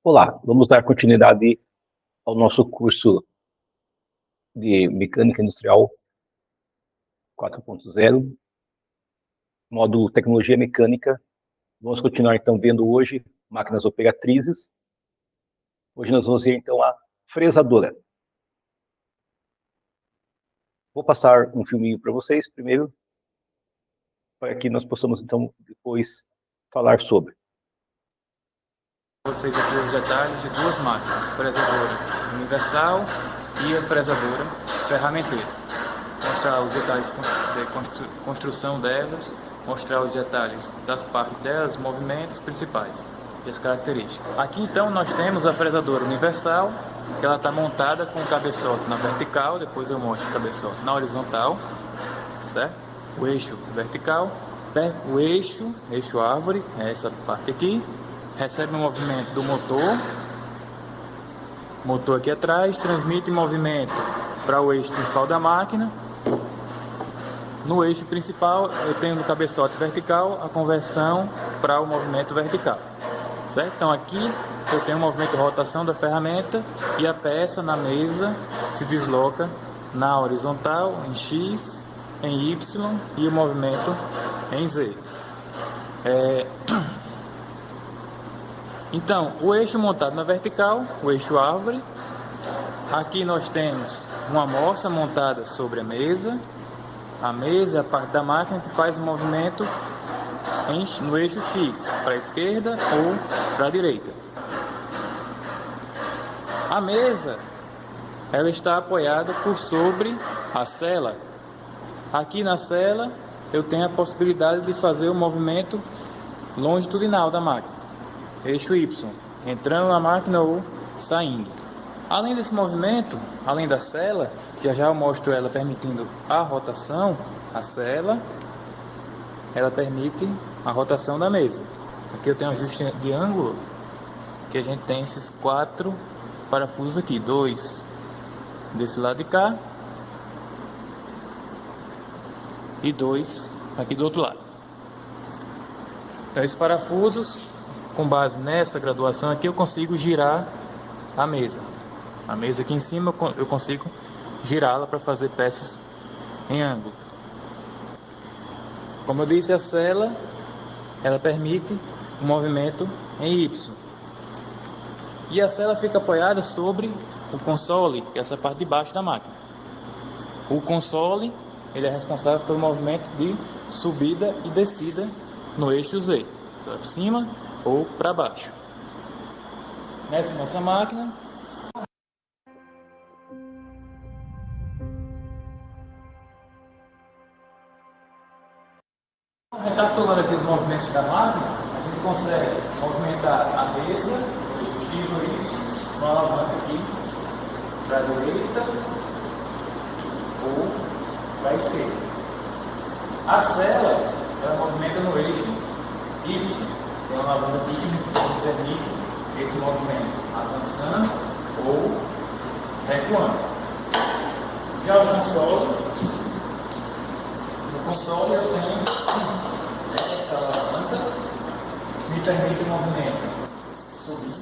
Olá, vamos dar continuidade ao nosso curso de Mecânica Industrial 4.0, módulo Tecnologia Mecânica. Vamos continuar, então, vendo hoje máquinas operatrizes. Hoje nós vamos ver, então, a fresadora. Vou passar um filminho para vocês, primeiro, para que nós possamos, então, depois falar sobre. Vocês aqui os detalhes de duas máquinas, fresadora universal e a fresadora ferramenteira. Mostrar os detalhes de construção delas, mostrar os detalhes das partes delas, os movimentos principais e as características. Aqui então nós temos a fresadora universal, que ela está montada com o cabeçote na vertical, depois eu mostro o cabeçote na horizontal, certo? O eixo vertical, o eixo árvore, é essa parte aqui. Recebe o movimento do motor aqui atrás, transmite movimento para o eixo principal da máquina. No eixo principal eu tenho no cabeçote vertical a conversão para o movimento vertical, certo? Então aqui eu tenho o movimento de rotação da ferramenta e a peça na mesa se desloca na horizontal em X, em Y e o movimento em Z. Então, o eixo montado na vertical, o eixo árvore. Aqui nós temos uma moça montada sobre a mesa. A mesa é a parte da máquina que faz o movimento no eixo X, para a esquerda ou para a direita. A mesa, ela está apoiada por sobre a sela. Aqui na sela eu tenho a possibilidade de fazer o movimento longitudinal da máquina. Eixo Y, entrando na máquina ou saindo. Além desse movimento, além da sela, que já eu mostro ela permitindo a rotação, a sela, ela permite a rotação da mesa. Aqui eu tenho um ajuste de ângulo, que a gente tem esses 4 parafusos aqui, 2 desse lado de cá e 2 aqui do outro lado. Então esses parafusos, com base nessa graduação aqui, eu consigo girar a mesa. A mesa aqui em cima eu consigo girá-la para fazer peças em ângulo. Como eu disse, a sela ela permite o movimento em Y. E a sela fica apoiada sobre o console, que é essa parte de baixo da máquina. O console ele é responsável pelo movimento de subida e descida no eixo Z, para cima ou para baixo. Nessa nossa máquina, recapitulando aqui os movimentos da máquina, a gente consegue movimentar a mesa, eixo X ou Y, com a alavanca aqui para a direita ou para a esquerda. A sela ela movimenta no eixo Y. Tem uma alavanca aqui que permite esse movimento avançando ou recuando. Já o console, no console eu tenho essa alavanca que me permite o movimento subir.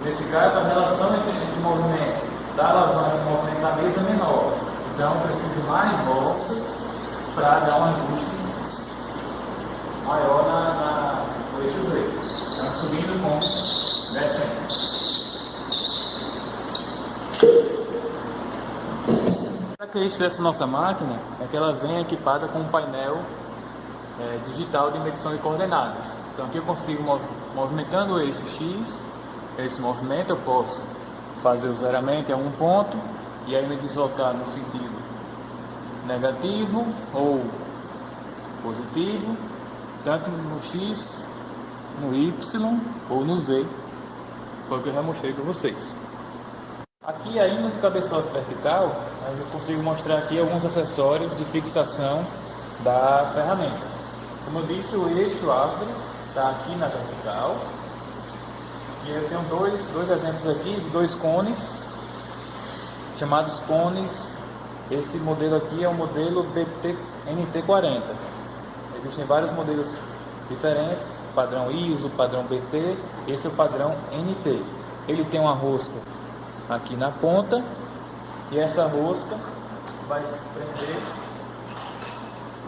Nesse caso, a relação entre o movimento da alavanca e o movimento da mesa é menor. Então eu preciso de mais voltas para dar um ajuste maior no eixo Z. Então, subindo com descendo. A característica dessa nossa máquina é que ela vem equipada com um painel digital de medição de coordenadas. Então, aqui eu consigo, movimentando o eixo X, esse movimento eu posso fazer o zeramento em algum ponto e aí me deslocar no sentido negativo ou positivo, tanto no X, no Y ou no Z. Foi o que eu já mostrei para vocês. Aqui ainda no cabeçote vertical, eu consigo mostrar aqui alguns acessórios de fixação da ferramenta. Como eu disse, o eixo árvore está aqui na vertical. E eu tenho dois exemplos aqui de 2 cones, chamados cones. Esse modelo aqui é o modelo NT40. Existem vários modelos diferentes, padrão ISO, padrão BT, esse é o padrão NT. Ele tem uma rosca aqui na ponta e essa rosca vai se prender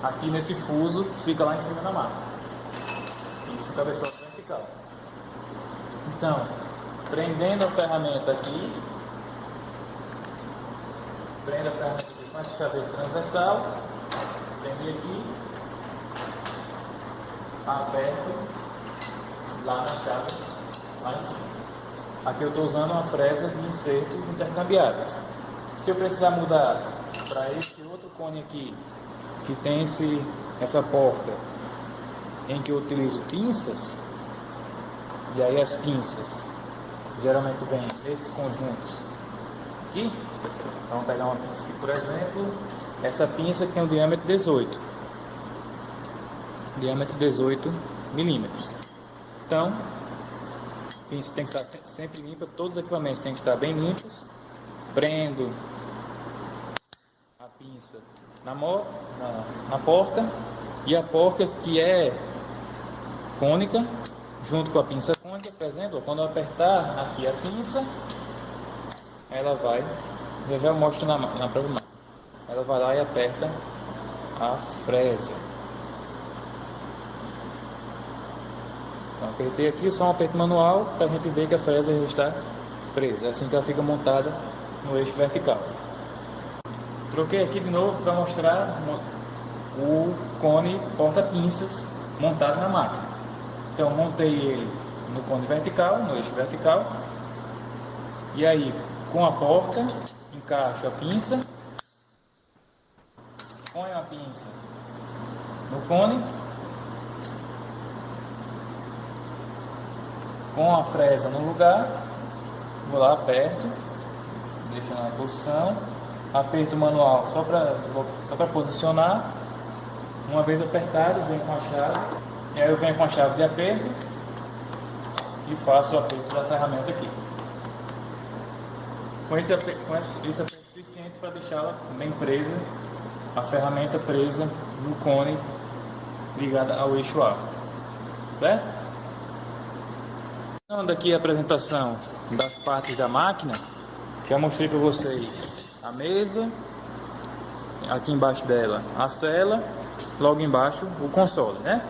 aqui nesse fuso que fica lá em cima da máquina. Isso, cabeçote vertical. Então, prendendo a ferramenta aqui, prendo a ferramenta aqui com esse chaveiro transversal, prende aqui, aperto lá na chave, lá em cima. Aqui eu estou usando uma fresa de insertos intercambiáveis. Se eu precisar mudar para esse outro cone aqui, que tem essa porta em que eu utilizo pinças, e aí as pinças geralmente vêm nesses conjuntos aqui. Vamos pegar uma pinça aqui, por exemplo, essa pinça que tem um diâmetro 18 milímetros. Então, a pinça tem que estar sempre limpa, todos os equipamentos têm que estar bem limpos. Prendo a pinça na porta, e a porta que é cônica, junto com a pinça cônica, por exemplo, quando eu apertar aqui a pinça, ela vai, eu já mostro na própria máquina, ela vai lá e aperta a fresa. Então, apertei aqui, só um aperto manual para a gente ver que a fresa já está presa. É assim que ela fica montada no eixo vertical. Troquei aqui de novo para mostrar o cone porta-pinças montado na máquina. Então, montei ele no cone vertical, no eixo vertical. E aí, com a porta, encaixo a pinça, ponho a pinça no cone, com a fresa no lugar, vou lá, aperto, deixo na posição, aperto manual só para posicionar. Uma vez apertado, venho com a chave, e aí eu venho com a chave de aperto e faço o aperto da ferramenta aqui. Com esse aperto suficiente para deixá-la bem presa, a ferramenta presa no cone ligada ao eixo ave, certo? Dando aqui a apresentação das partes da máquina, já mostrei para vocês a mesa, aqui embaixo dela a sela, logo embaixo o console, né?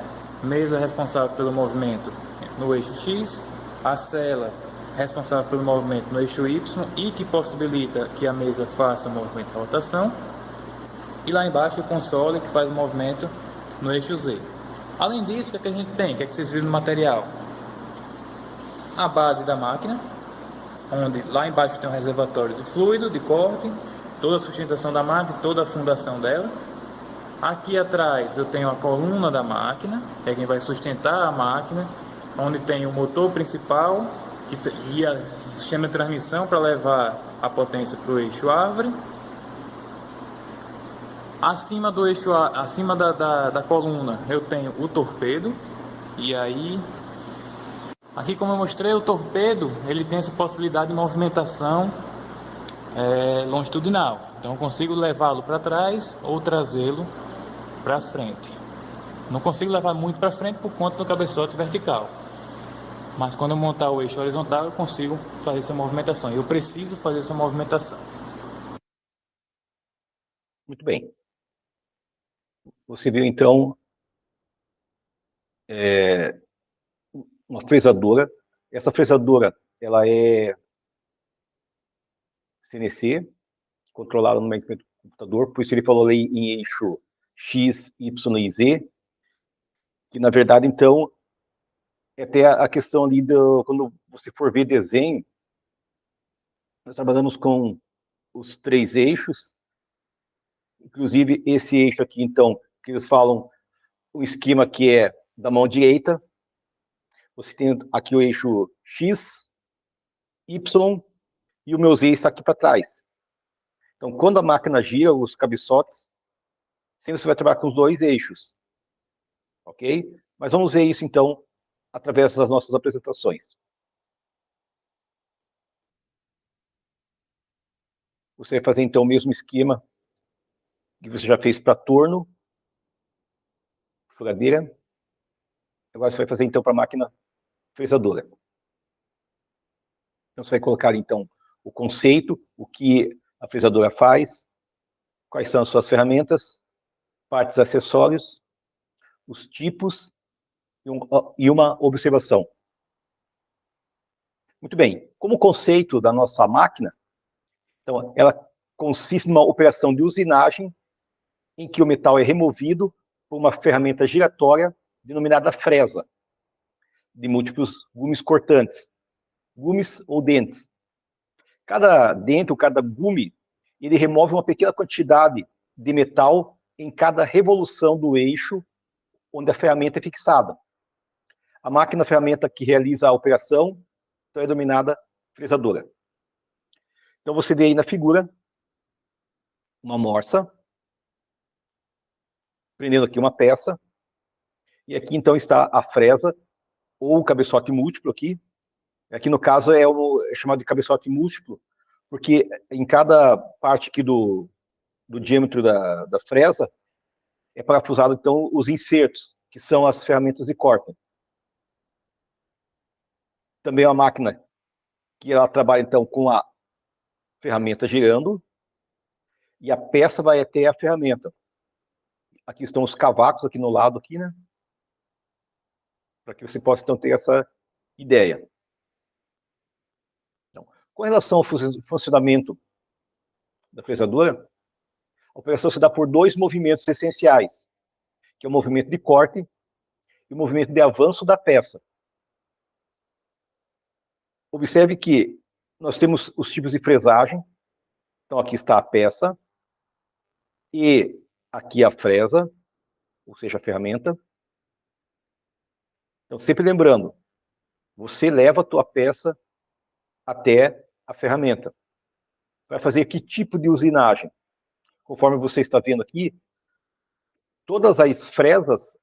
Mesa responsável pelo movimento no eixo X, a sela responsável pelo movimento no eixo Y e que possibilita que a mesa faça o movimento de rotação, e lá embaixo o console que faz o movimento no eixo Z. Além disso, o que a gente tem? O que vocês viram no material? A base da máquina, onde lá embaixo tem um reservatório de fluido, de corte, toda a sustentação da máquina, toda a fundação dela. Aqui atrás eu tenho a coluna da máquina, que é quem vai sustentar a máquina, onde tem o motor principal e o sistema de transmissão para levar a potência para o eixo árvore. Acima do eixo, acima da coluna eu tenho o torpedo, e aí aqui, como eu mostrei, o torpedo ele tem essa possibilidade de movimentação longitudinal. Então eu consigo levá-lo para trás ou trazê-lo para frente. Não consigo levar muito para frente por conta do cabeçote vertical. Mas quando eu montar o eixo horizontal, eu consigo fazer essa movimentação. Eu preciso fazer essa movimentação. Muito bem. Você viu, então, uma fresadora. Essa fresadora, ela é CNC, controlada no movimento do computador, por isso ele falou ali em eixo X, Y e Z, que na verdade, então, é até a questão ali, quando você for ver desenho, nós trabalhamos com os 3 eixos, inclusive esse eixo aqui, então, que eles falam, o esquema que é da mão direita, você tem aqui o eixo X, Y, e o meu Z está aqui para trás. Então, quando a máquina gira, os cabeçotes, sempre você vai trabalhar com os 2 eixos. Ok? Mas vamos ver isso, então, através das nossas apresentações. Você vai fazer, então, o mesmo esquema que você já fez para torno, furadeira. Agora você vai fazer, então, para a máquina fresadora. Então, você vai colocar, então, o conceito, o que a fresadora faz, quais são as suas ferramentas, partes, acessórios, os tipos e uma observação. Muito bem. Como conceito da nossa máquina, então, ela consiste numa operação de usinagem em que o metal é removido por uma ferramenta giratória denominada fresa, de múltiplos gumes cortantes, gumes ou dentes. Cada dente ou cada gume, ele remove uma pequena quantidade de metal em cada revolução do eixo onde a ferramenta é fixada. A máquina ferramenta que realiza a operação então, é denominada fresadora. Então você vê aí na figura uma morsa, prendendo aqui uma peça, e aqui então está a fresa, ou o cabeçote múltiplo aqui. Aqui no caso é chamado de cabeçote múltiplo, porque em cada parte aqui do diâmetro da fresa é parafusado então os insertos, que são as ferramentas de corte. Também é uma máquina que ela trabalha então com a ferramenta girando e a peça vai até a ferramenta. Aqui estão os cavacos aqui no lado aqui, né? Para que você possa então ter essa ideia. Então, com relação ao funcionamento da fresadora, a operação se dá por dois movimentos essenciais, que é o movimento de corte e o movimento de avanço da peça. Observe que nós temos os tipos de fresagem. Então, aqui está a peça e aqui a fresa, ou seja, a ferramenta. Então, sempre lembrando, você leva a tua peça até a ferramenta. Vai fazer que tipo de usinagem? Conforme você está vendo aqui, todas as fresas,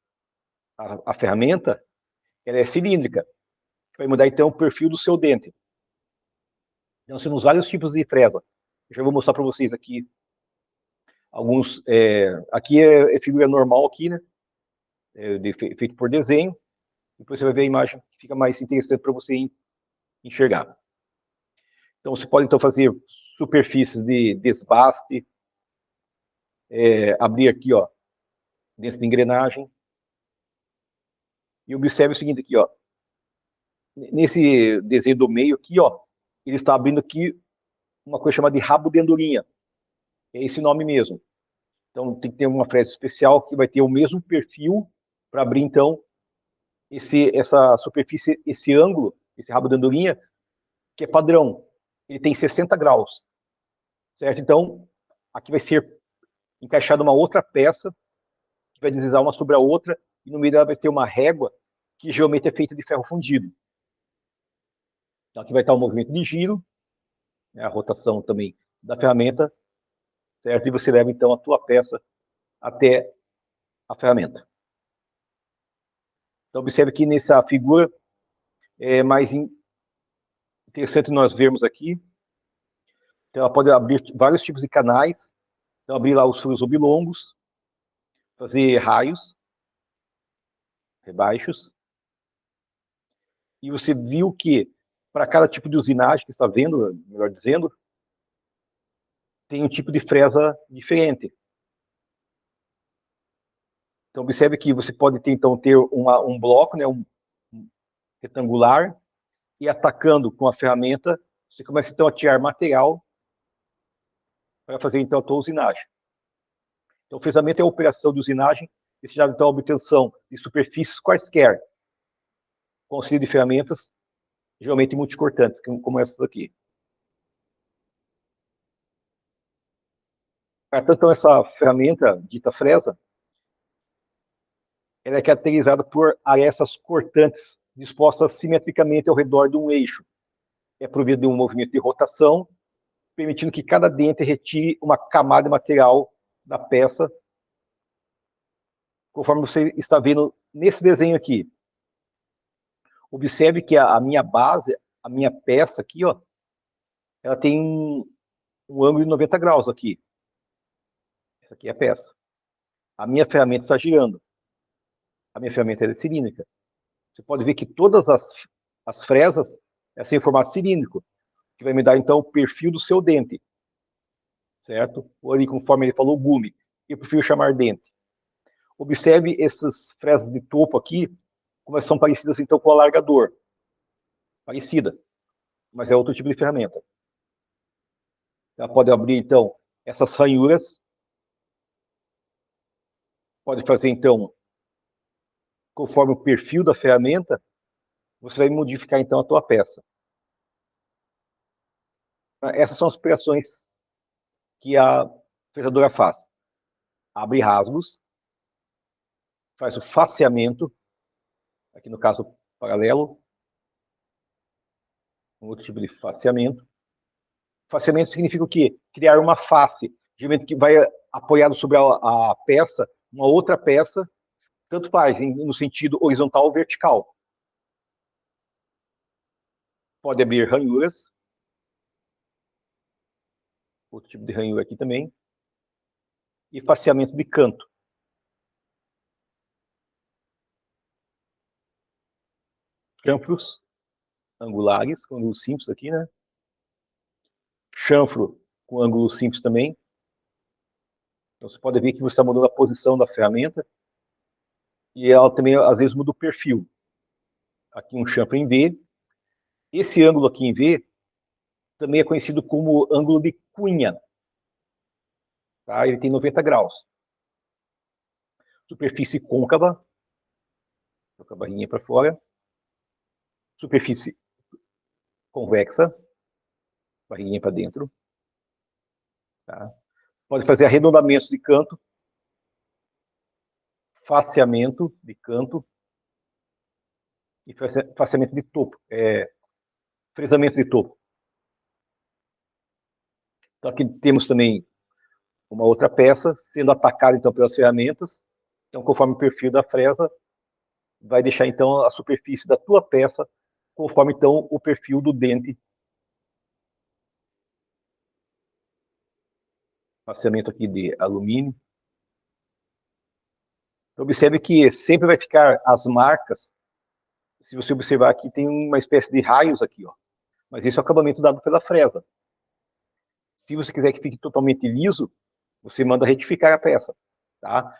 a ferramenta, ela é cilíndrica. Vai mudar, então, o perfil do seu dente. Então, nós temos vários tipos de fresa. Eu já vou mostrar para vocês aqui alguns. Aqui é figura normal, aqui, né? Feito por desenho. Depois você vai ver a imagem que fica mais interessante para você enxergar. Então, você pode, então, fazer superfícies de desbaste, abrir aqui, ó, dentro de engrenagem. E observe o seguinte aqui, ó. Nesse desenho do meio aqui, ó, ele está abrindo aqui uma coisa chamada de rabo de andorinha. É esse nome mesmo. Então, tem que ter uma fresa especial que vai ter o mesmo perfil para abrir, então, essa superfície, esse ângulo, esse rabo de andorinha, que é padrão. Ele tem 60 graus, certo? Então, aqui vai ser encaixada uma outra peça, que vai deslizar uma sobre a outra, e no meio dela vai ter uma régua, que geralmente é feita de ferro fundido. Então, aqui vai estar o movimento de giro, né, a rotação também da ferramenta, certo? E você leva, então, a tua peça até a ferramenta. Então, observe que nessa figura é mais interessante nós vermos aqui. Então, ela pode abrir vários tipos de canais. Então, abrir lá os furos oblongos, fazer raios, rebaixos. E você viu que, para cada tipo de usinagem que está vendo, melhor dizendo, tem um tipo de fresa diferente. Então, observe que você pode ter, então, ter um bloco, né, um retangular, e atacando com a ferramenta, você começa, então, a tirar material para fazer, então, a tua usinagem. Então, o fresamento é a operação de usinagem destinada, então, à obtenção de superfícies quaisquer, com auxílio de ferramentas, geralmente multicortantes, como essas aqui. Então, essa ferramenta, dita fresa, ela é caracterizada por arestas cortantes dispostas simetricamente ao redor de um eixo. É provido de um movimento de rotação, permitindo que cada dente retire uma camada de material da peça, conforme você está vendo nesse desenho aqui. Observe que a minha base, a minha peça aqui, ó, ela tem um ângulo de 90 graus aqui. Essa aqui é a peça. A minha ferramenta está girando. A minha ferramenta é cilíndrica. Você pode ver que todas as fresas são em formato cilíndrico, que vai me dar, então, o perfil do seu dente. Certo? Ou ali, conforme ele falou, gume. Eu prefiro chamar dente. Observe essas fresas de topo aqui, como elas são parecidas, então, com o alargador. Parecida, mas é outro tipo de ferramenta. Ela pode abrir, então, essas ranhuras. Pode fazer, então, conforme o perfil da ferramenta, você vai modificar, então, a tua peça. Essas são as operações que a fechadora faz. Abre rasgos, faz o faceamento, aqui no caso paralelo, um outro tipo de faceamento. Faceamento significa o quê? Criar uma face, geralmente que vai apoiado sobre a peça, uma outra peça, tanto faz, no sentido horizontal ou vertical. Pode abrir ranhuras, outro tipo de ranhura aqui também, e faceamento de canto. Chanfros angulares, com ângulos simples aqui, né? Chanfro com ângulo simples também. Então você pode ver que você está mudando a posição da ferramenta e ela também, às vezes, muda o perfil. Aqui um chanfro em V. Esse ângulo aqui em V também é conhecido como ângulo de cunha. Tá? Ele tem 90 graus. Superfície côncava, com a barrinha para fora. Superfície convexa, barriguinha para dentro. Tá? Pode fazer arredondamentos de canto, faceamento de canto e faceamento de topo, fresamento de topo. Então aqui temos também uma outra peça sendo atacada então pelas ferramentas. Então, conforme o perfil da fresa, vai deixar então a superfície da tua peça conforme então o perfil do dente. Faceamento aqui de alumínio. Observe que sempre vai ficar as marcas. Se você observar aqui, tem uma espécie de raios aqui, ó. Mas esse é o acabamento dado pela fresa. Se você quiser que fique totalmente liso, você manda retificar a peça, tá?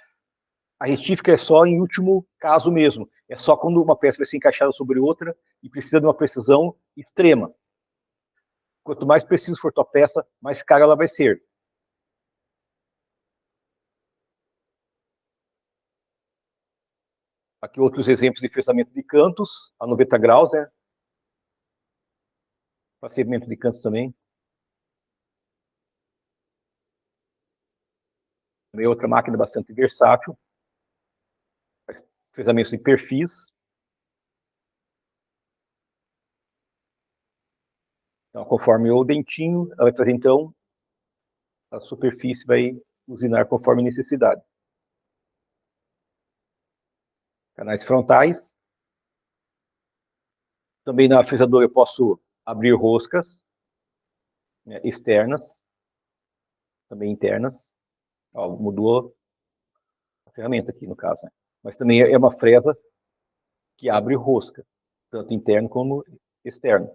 A retífica é só em último caso mesmo. É só quando uma peça vai ser encaixada sobre outra e precisa de uma precisão extrema. Quanto mais preciso for tua peça, mais cara ela vai ser. Aqui outros exemplos de fechamento de cantos, a 90 graus, né? Faceamento de cantos também. Também outra máquina bastante versátil. Fechamento de perfis. Então, conforme o dentinho, ela vai fazer, então, a superfície vai usinar conforme necessidade. Canais frontais. Também na frisadora eu posso abrir roscas, né, externas, também internas. Ó, mudou a ferramenta aqui, no caso. Né? Mas também é uma fresa que abre rosca, tanto interno como externo.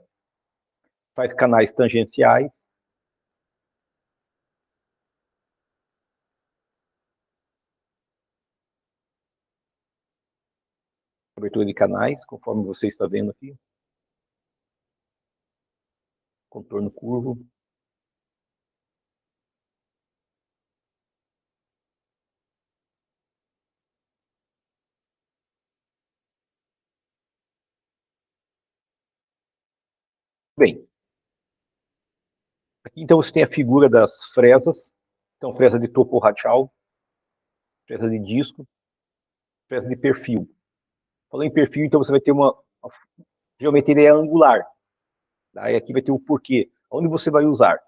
Faz canais tangenciais. Abertura de canais, conforme você está vendo aqui. Contorno curvo. Bem, aqui então você tem a figura das fresas. Então, fresa de topo radial, fresa de disco, fresa de perfil. Falando em perfil, então você vai ter uma geometria angular. Aí aqui vai ter o porquê. Onde você vai usar?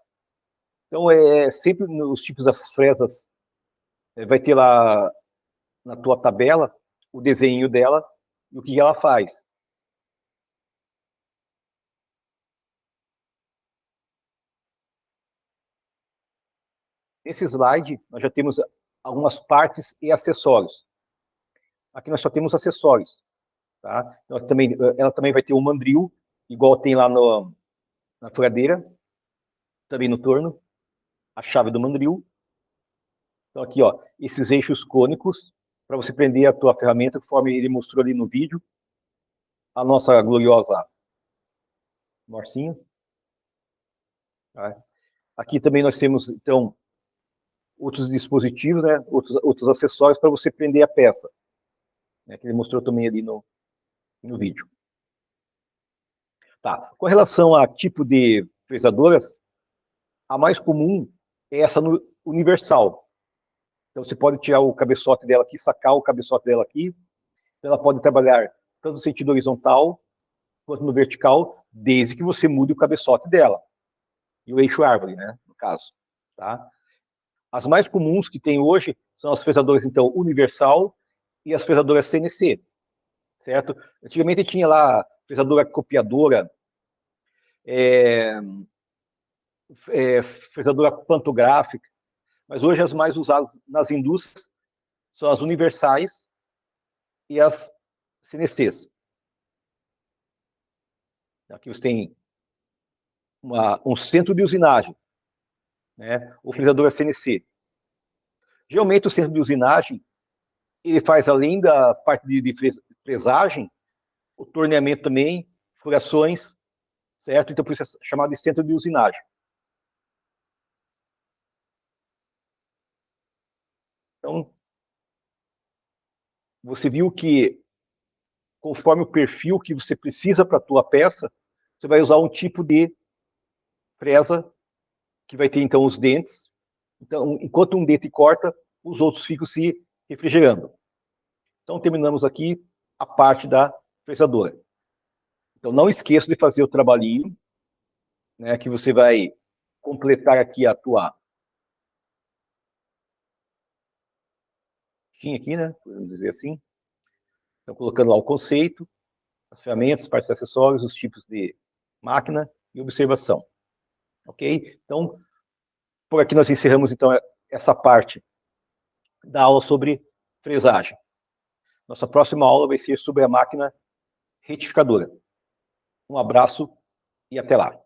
Então, sempre nos tipos das fresas, vai ter lá na tua tabela o desenho dela e o que ela faz. Nesse slide, nós já temos algumas partes e acessórios. Aqui nós só temos acessórios. tá? Então, ela também vai ter um mandril, igual tem lá na furadeira, também no torno, a chave do mandril. Então, aqui, ó, esses eixos cônicos, para você prender a tua ferramenta, conforme ele mostrou ali no vídeo, a nossa gloriosa morcinha. Tá? Aqui também nós temos, então, outros dispositivos, né, outros acessórios para você prender a peça, né, que ele mostrou também ali no vídeo. Tá. Com relação a tipo de fresadoras, a mais comum é essa universal. Então, você pode tirar o cabeçote dela aqui, sacar o cabeçote dela aqui. Ela pode trabalhar tanto no sentido horizontal quanto no vertical, desde que você mude o cabeçote dela. E o eixo árvore, né, no caso. Tá? As mais comuns que tem hoje são as fresadoras, então, universal e as fresadoras CNC, certo? Antigamente tinha lá fresadora copiadora, fresadora pantográfica, mas hoje as mais usadas nas indústrias são as universais e as CNCs. Aqui você tem um centro de usinagem, né? O fresador CNC. Geralmente o centro de usinagem ele faz, além da parte de fresagem, o torneamento também, furações, certo? Então por isso é chamado de centro de usinagem. Então, você viu que conforme o perfil que você precisa para a tua peça, você vai usar um tipo de fresa que vai ter, então, os dentes. Então, enquanto um dente corta, os outros ficam se refrigerando. Então, terminamos aqui a parte da fresadora. Então, não esqueça de fazer o trabalhinho, né, que você vai completar aqui a tua aqui, né, podemos dizer assim. Então, colocando lá o conceito, as ferramentas, partes e acessórios, os tipos de máquina e observação. Ok? Então, por aqui nós encerramos, então, essa parte da aula sobre fresagem. Nossa próxima aula vai ser sobre a máquina retificadora. Um abraço e até lá.